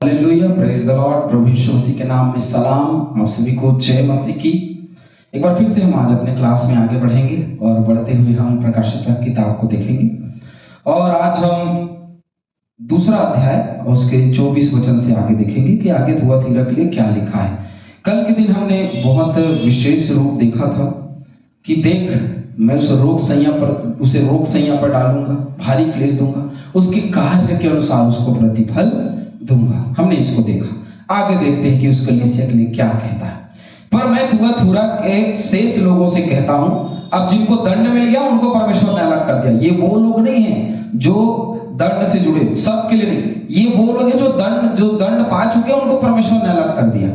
Hallelujah, praise the Lord. प्रभु यीशु मसीह के नाम में सलाम। आप सभी को जय मसीह की। एक बार फिर से हम आज अपने क्लास में आगे बढ़ेंगे और बढ़ते हुए हम प्रकाशित वाक्य किताब को देखेंगे। और आज हम दूसरा अध्याय और उसके 24 वचन से आगे देखेंगे कि आगे थुआतीरा के लिए क्या लिखा है। कल के दिन हमने बहुत विशेष रूप देखा था कि देख, मैं उसे रोग संज्ञा पर डालूंगा, भारी क्लेश दूंगा, उसके कार्य के अनुसार उसको प्रतिफल दूंगा। हमने इसको देखा। आगे देखते हैं कि उस कलीसिया के लिए क्या कहता है। पर मैं थुआतीरा के शेष लोगों से कहता हूं, अब जिनको दंड मिल गया उनको परमेश्वर ने अलग कर दिया। ये वो लोग नहीं हैं जो दंड से जुड़े, सबके लिए नहीं। ये वो लोग हैं जो दंड पा चुके हैं, उनको परमेश्वर ने अलग कर दिया।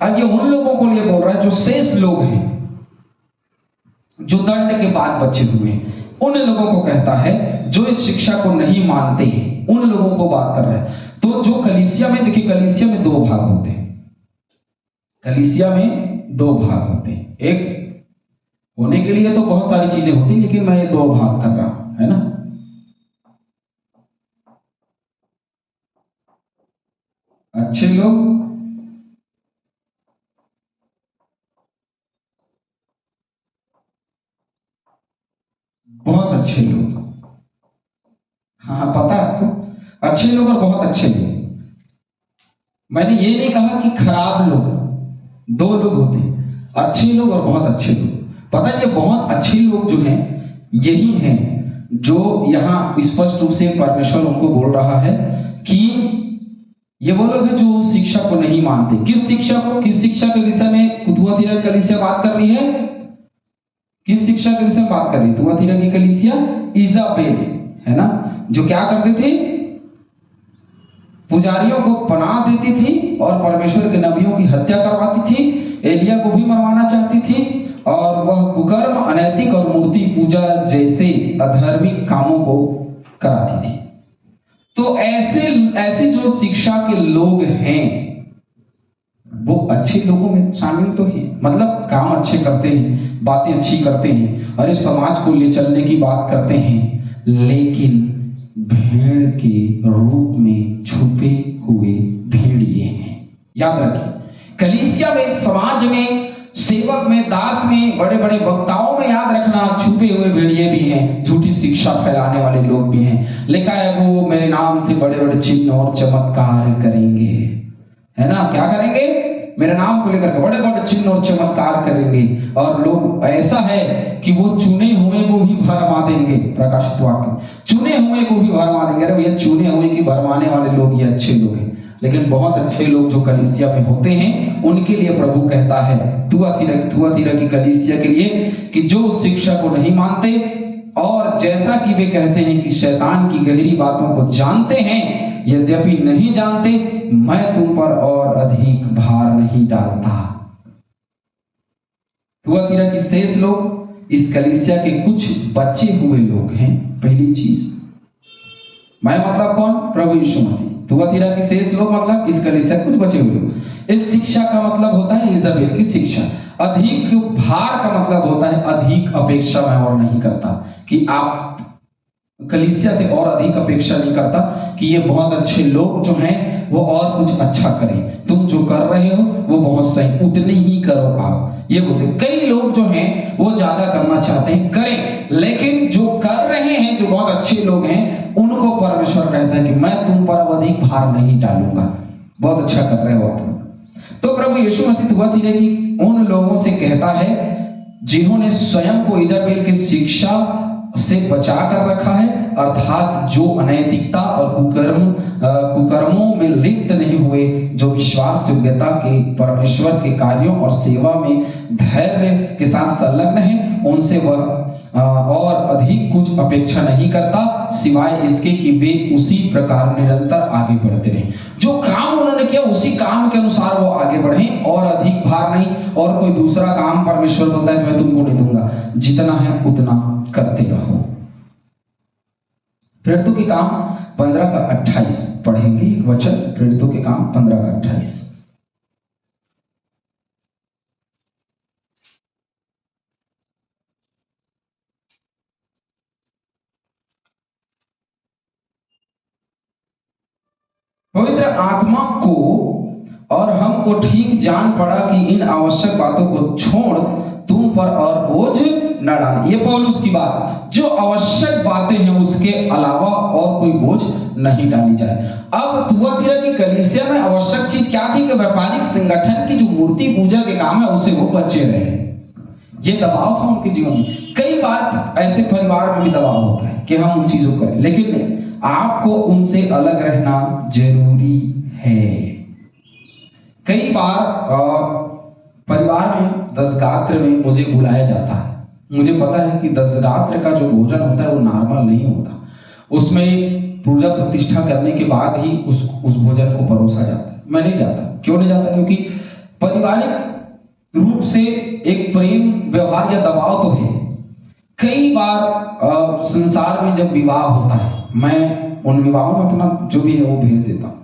अब ये उन लोगों को लिए बोल रहा है जो शेष लोग हैं, जो दंड के बाद बचे हुए हैं। उन लोगों को कहता है जो इस शिक्षा को नहीं मानते हैं, उन लोगों को बात कर रहा है। तो जो कलीसिया में, देखिए, कलीसिया में दो भाग होते हैं। कलीसिया में दो भाग होते हैं। एक होने के लिए तो बहुत सारी चीजें होती, लेकिन मैं ये दो भाग कर रहा हूं, है ना। अच्छे लोग, बहुत अच्छे लोग। हाँ हाँ, पता है आपको, अच्छे लोग और बहुत अच्छे लोग। मैंने ये नहीं कहा कि खराब लोग। दो लोग होते हैं, अच्छे लोग और बहुत अच्छे लोग। पता है, ये बहुत अच्छे लोग जो हैं यही हैं जो यहाँ स्पष्ट रूप से परमेश्वर उनको बोल रहा है कि ये वो लोग हैं जो शिक्षा को नहीं मानते। किस शिक्षा को? किस शिक्षा के विषय में थुआतीरा कलीसिया बात कर रही है? किस शिक्षा के विषय में बात कर रही है थुआतीरा की कलीसिया? इजाबेल, है ना, जो क्या करते थे? पुजारियों को पनाह देती थी और परमेश्वर के नबियों की हत्या करवाती थी। एलिया को भी मरवाना चाहती थी और वह कुकर्म, अनैतिक और मूर्ति पूजा जैसे अधार्मिक कामों को कराती थी। तो ऐसे ऐसे जो शिक्षा के लोग हैं वो अच्छे लोगों में शामिल तो हैं, मतलब काम अच्छे करते हैं, बातें अच्छी करते हैं, अरे समाज को ले चलने की बात करते हैं, लेकिन भेड़ के रूप में छुपे हुए भेड़िए हैं। याद रखिए, कलीसिया में, समाज में, सेवक में, दास में, बड़े बड़े वक्ताओं में, याद रखना, छुपे हुए भेड़िए भी हैं, झूठी शिक्षा फैलाने वाले लोग भी हैं। लिखा है वो मेरे नाम से बड़े बड़े चिन्ह और चमत्कार करेंगे, है ना। क्या करेंगे? मेरे नाम को लेकर के बड़े बड़े चिन्ह और चमत्कार करेंगे। और लोग, ऐसा है कि वो चुने हुए को भी भरमा देंगे। प्रकाशित वाक्य, चुने हुए को भी भरमा देंगे। अरे भैया, चुने हुए की भरमाने वाले लोग ये अच्छे लोग हैं, लेकिन बहुत अच्छे लोग जो कलीसिया में होते हैं उनके लिए प्रभु कहता है थुआतीरा की कलीसिया के लिए कि जो उस शिक्षा को नहीं मानते और जैसा कि वे कहते हैं कि शैतान की गहरी बातों को जानते हैं, यद्यपि नहीं जानते, मैं तुम पर और अधिक भार नहीं डालता। थुआतीरा की शेष लोग इस कलीसिया के कुछ बचे हुए लोग हैं। पहली चीज, मैं मतलब कौन? प्रभु यीशु मसीह। थुआतीरा की शेष लोग मतलब इस कलीसिया के कुछ बचे हुए लोग। इस शिक्षा का मतलब होता है इजाबेल की शिक्षा। अधिक भार का मतलब होता है अधिक अपेक्षा मैं और नहीं करता, कि आप कलीसिया से और अधिक अपेक्षा नहीं करता कि ये बहुत अच्छे लोग जो हैं वो और कुछ अच्छा करें। तुम जो कर रहे हो वो बहुत सही, उतने ही करो आप। ये बोलते, कई लोग जो हैं वो ज्यादा करना चाहते हैं, करें, लेकिन जो कर रहे हैं, जो बहुत अच्छे लोग हैं, उनको परमेश्वर कहता है कि मैं तुम पर अब अधिक भार नहीं डालूंगा, बहुत अच्छा कर रहे हो आप। तो प्रभु यीशु मसीह थुआतीरा की उन लोगों से कहता है जिन्होंने स्वयं को इजाबेल की शिक्षा से बचा कर रखा है, अर्थात जो अनैतिकता और कुकर्मों में लिप्त नहीं हुए, जो विश्वास योग्यता के परमेश्वर के कार्यों और सेवा में धैर्य के साथ संलग्न है, उनसे वह और अधिक कुछ अपेक्षा नहीं करता, सिवाय इसके कि वे उसी प्रकार निरंतर आगे बढ़ते रहें। जो काम उन्होंने किया उसी काम के अनुसार वो आगे बढ़ें, और अधिक भार नहीं। और कोई दूसरा काम परमेश्वर बोलता है कि मैं तुमको नहीं दूंगा, जितना है उतना करते रहो। प्रेरितों के काम 15 का 28 पढ़ेंगे एक वचन। प्रेरितों के काम 15 का 28। पवित्र आत्मा को और हमको ठीक जान पड़ा कि इन आवश्यक बातों को छोड़ तुम पर और बोझ न डाल। ये पौलुस की बात, जो आवश्यक बातें हैं उसके अलावा और कोई बोझ नहीं डाली जाए। अब थुआतीरा की कलीसिया में आवश्यक चीज क्या थी कि व्यापारिक संगठन की जो मूर्ति पूजा के काम है उससे वो बचे रहे। ये दबाव था उनके जीवन में। कई बार ऐसे परिवार में भी दबाव होता है कि हम उन चीजों को करें, लेकिन आपको उनसे अलग रहना जरूरी है। कई बार परिवार में दशगात्र में मुझे बुलाया जाता है। मुझे पता है कि दशगात्र का जो भोजन होता है वो नॉर्मल नहीं होता, उसमें पूजा प्रतिष्ठा करने के बाद ही उस भोजन को परोसा जाता है। मैं नहीं जाता। क्यों नहीं जाता? क्योंकि पारिवारिक रूप से एक प्रेम व्यवहार या दबाव तो है। कई बार संसार में जब विवाह होता है, मैं उन विवाहों में अपना जो भी है वो भेज देता हूँ,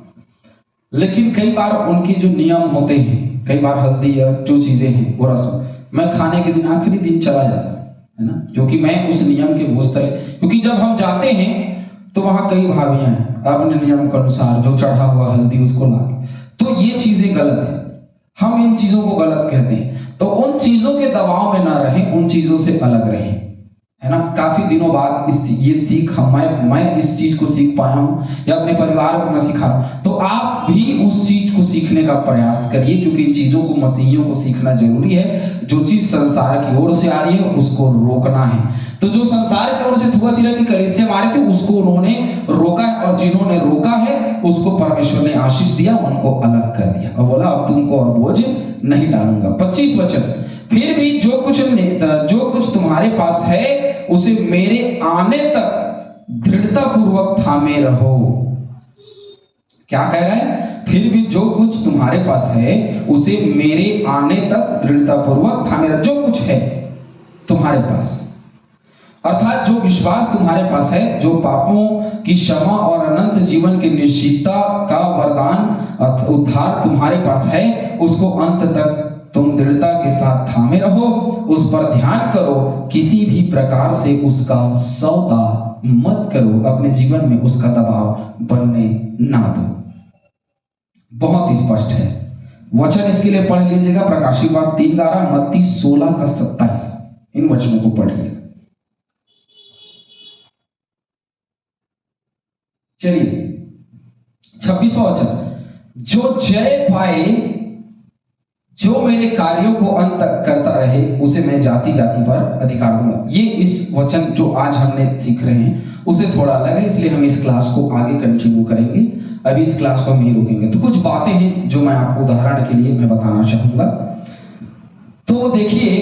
लेकिन कई बार उनके जो नियम होते हैं, कई बार हल्दी या जो चीजें हैं वो रस्म, मैं खाने के दिन आखिरी दिन चला जाता है ना, क्योंकि मैं उस नियम के बोझ तले, क्योंकि जब हम जाते हैं तो वहां कई भाभियां हैं अपने नियम के अनुसार जो चढ़ा हुआ हल्दी उसको ला, तो ये चीजें गलत है। हम इन चीजों को गलत कहते हैं, तो उन चीजों के दबाव में ना रहें, उन चीजों से अलग रहें, है ना। काफी दिनों बाद ये सीख मैं इस चीज को सीख पाया हूं या अपने परिवार को मैं सिखा रहा हूं, तो आप भी उस चीज को सीखने का प्रयास करिए, क्योंकि इन चीजों को मसीहियों को सीखना जरूरी है। जो चीज संसार की ओर से आ रही है उसको रोकना है। तो जो संसार की ओर से थुआतीरा की कलीसिया मारे थे उसको उन्होंने रोका है, और जिन्होंने रोका है उसको परमेश्वर ने आशीष दिया, उनको अलग कर दिया और बोला अब तुमको और बोझ नहीं डालूंगा। 25 वचन, फिर भी जो कुछ तुम्हारे पास है उसे मेरे आने तक दृढ़ता पूर्वक थामे रहो। क्या कह रहा है? फिर भी जो कुछ तुम्हारे पास है उसे मेरे आने तक दृढ़ता पूर्वक थामे रहो। जो कुछ है तुम्हारे पास, अर्थात जो विश्वास तुम्हारे पास है, जो पापों की क्षमा और अनंत जीवन की निश्चितता का वरदान उद्धार तुम्हारे पास है, उसको अंत तक तुम दृढ़ता के साथ थामे रहो, उस पर ध्यान करो, किसी भी प्रकार से उसका सौदा मत करो, अपने जीवन में उसका दबाव बनने ना दो। बहुत स्पष्ट है वचन, इसके लिए पढ़ लीजिएगा प्रकाशित वाक्य 3:11, मत्ती 16:27, इन वचनों को पढ़िए। चलिए 26वां वचन, जो जय पाए, जो मेरे कार्यों को अंत तक करता रहे, उसे मैं जाति जाति पर अधिकार दूंगा। ये इस वचन जो आज हमने सीख रहे हैं उसे थोड़ा अलग है, इसलिए हम इस क्लास को आगे कंटिन्यू करेंगे। अभी इस क्लास को हम यहीं रोकेंगे। तो कुछ बातें हैं जो मैं आपको उदाहरण के लिए मैं बताना चाहूंगा। तो देखिए,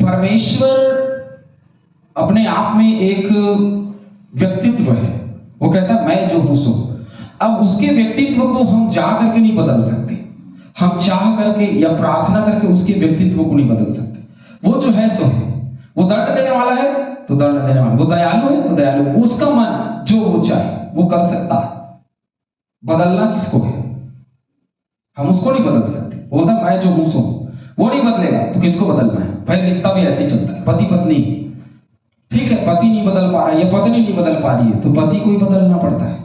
परमेश्वर अपने आप में एक व्यक्तित्व है। वो कहता है मैं जो हूं सो। अब उसके व्यक्तित्व को हम जा करके नहीं बदल सकते, हम चाह करके या प्रार्थना करके उसके व्यक्तित्व को नहीं बदल सकते। वो जो है सो है। वो दंड देने वाला है तो दंड देने वाला, वो दयालु है तो दयालु। उसका मन जो वो चाहे वो कर सकता है। बदलना किसको है? हम उसको नहीं बदल सकते। वो बोलता मैं जो हूं सो, वो नहीं बदलेगा तो किसको बदलना है? भाई रिश्ता भी ऐसे ही चलता है, पति पत्नी, ठीक है, पति नहीं बदल पा रहा है या पत्नी नहीं बदल पा रही है तो पति को ही बदलना पड़ता है।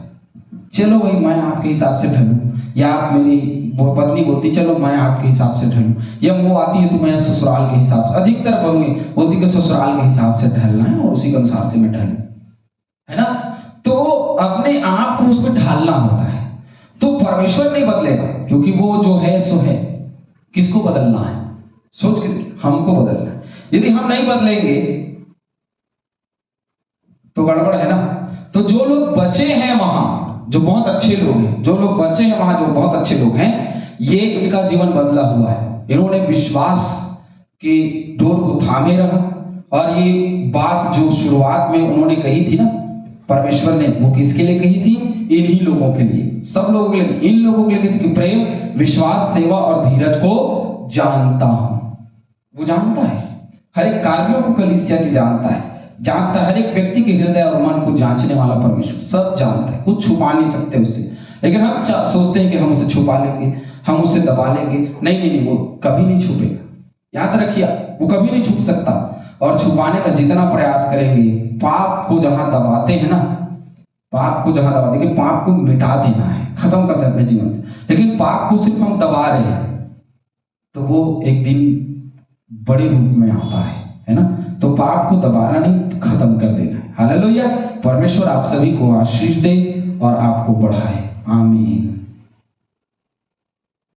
चलो भाई मैं आपके हिसाब से ढलूं, या आप मेरी पत्नी बोलती चलो मैं आपके हिसाब से ढलूं, या वो आती है तो मैं ससुराल के हिसाब से, अधिकतर बोलती कि ससुराल के हिसाब से ढलना है और उसी के अनुसार से मैं ढलूं, है ना। तो अपने आप को उसमें ढालना होता है। तो परमेश्वर नहीं बदलेगा क्योंकि वो जो है सो है। किसको बदलना है? सोच के, हमको बदलना है। यदि हम नहीं बदलेंगे तो गड़बड़ है ना। तो जो लोग बचे हैं वहां, जो बहुत अच्छे लोग हैं, जो लोग बचे हैं वहां, जो बहुत अच्छे लोग हैं, ये इनका जीवन बदला हुआ है। इन्होंने विश्वास के डोर को थामे रहा, और ये बात जो शुरुआत में उन्होंने कही थी ना परमेश्वर ने, वो किसके लिए कही थी? इन्हीं लोगों के लिए, सब लोगों के लिए, इन लोगों के लिए कही थी कि प्रेम, विश्वास, सेवा और धीरज को जानता हूं। वो जानता है हर एक कार्यों को, कलीसिया की जानता है, जांचता, हर एक व्यक्ति के हृदय और मन को जांचने वाला परमेश्वर सब जानता है, कुछ छुपा नहीं सकते उससे। लेकिन हम सोचते हैं कि हम उसे छुपा लेंगे, हम उसे दबा लेंगे। नहीं नहीं नहीं, वो कभी नहीं छुपेगा, याद रखिए, वो कभी नहीं छुप सकता। और छुपाने का जितना प्रयास करेंगे, पाप को जहां दबाते हैं ना, पाप को जहां दबा देखिए, पाप को मिटा देना है, खत्म कर देना अपने जीवन से, लेकिन पाप को सिर्फ हम दबा रहे हैं तो वो एक दिन बड़े रूप में आता है ना। तो पाप को दबाना नहीं, खत्म कर देना है। हालेलुया। परमेश्वर आप सभी को आशीष दे और आपको बढ़ाए। आमीन।